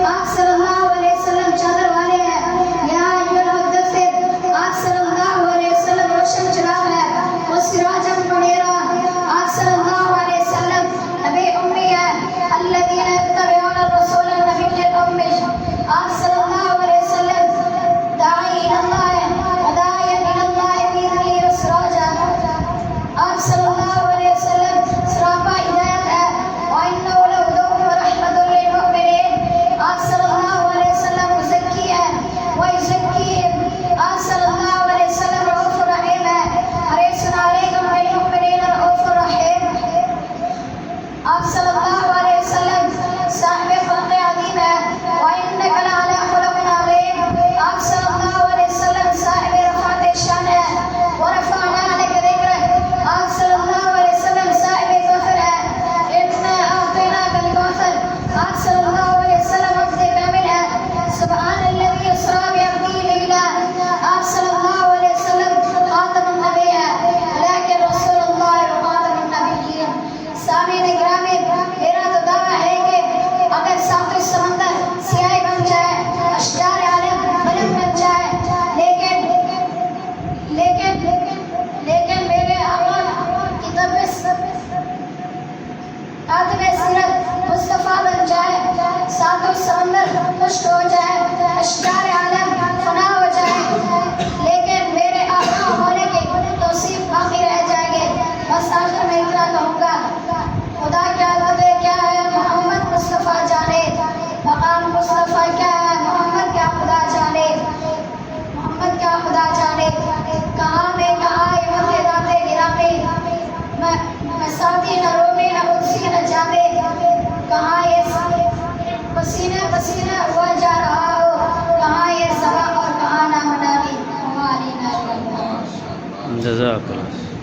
आप सल्लल्लाहु अलैहि वसल्लम चादर वाले हैं। या अय्युहल मुद्दस्सिर, आप सल्लल्लाहु अलैहि वसल्लम रोशन चिराग है। वो सिराजम मुनीरा, आप सल्लल्लाहु अलैहि वसल्लम नबी उम्मी है। अल्लज़ीना यत्तबिऊन रसूल नबिय्यल उम्मी, आप सल्लल्लाहु अलैहि वसल्लम दाई इलल्लाह व दाइयन इलल्लाह बिइज़निही व सिराजा, आप सल्लल्लाहु अलैहि वसल्लम सरापा हिदायत है। व इन्नहु लहुदन व रहमतुल लिल मुमिनीन, आप सल्लल्लाहु अलैहि वसल्लम मुज़क्की है व युज़क्कीहिम, आप सल्लल्लाहु अलैहि वसल्लम रऊफ़ुर रहीम है। हरीसुन अलैकुम बिल मुमिनीना रऊफ़ुर रहीम, आप सल्लल्लाहु अलैहि वसल्लम साहिबे ख़ुल्क़े अज़ीम है। व इन्नका लअला ख़ुलुक़िन अज़ीम, आप सल्लल्लाहु अलैहि वसल्लम साहिबे रफ़अत शान है। व रफ़अना लका ज़िक्रक, आप सल्लल्लाहु अलैहि वसल्लम साहिबे कौसर है। इन्ना अअतैनाकल कौसर, आप सल्लल्लाहु अलैहि वसल्लम अब्दे कामिल है। सुब्हानल्लज़ी अस्रा बिअब्दिही लैला, आप सल्लल्लाहु अलैहि वसल्लम ख़ातमुन नबी है, लेकिन रसूलुल्लाह व ख़ातमुन नबिय्यीन। सामीन गिरामी, मेरा तो दावा है कि अगर सातों समंदर सियाह बन जाए, अशजार आलम बलम बन जाए, लेकिन मेरे आका की आदमे सीरत मुस्तफ़ा बन जाए, सातों समंदर नष्ट हो जाए, अशजार आलम फना हो जाए, लेकिन मेरे आका होने की तौसीफ बाकी रह जाएंगे। बस आखिर में इतना कहूँगा, खुदा क्या अदब क्या है मोहम्मद मुस्तफ़ा जाने, मकाम मुस्तफ़ा क्या है मोहम्मद क्या खुदा जाने, मोहम्मद क्या खुदा जाने। कहाँ में कहाँ इमते दाते गिरामे, मैं साथी न रोमे न उनसी न जाने, कहाँ ये पसीने पसीने हुआ जा रहा हो, कहाँ ये सवा और कहाँ ना मनानी। जज़ाकल्लाह।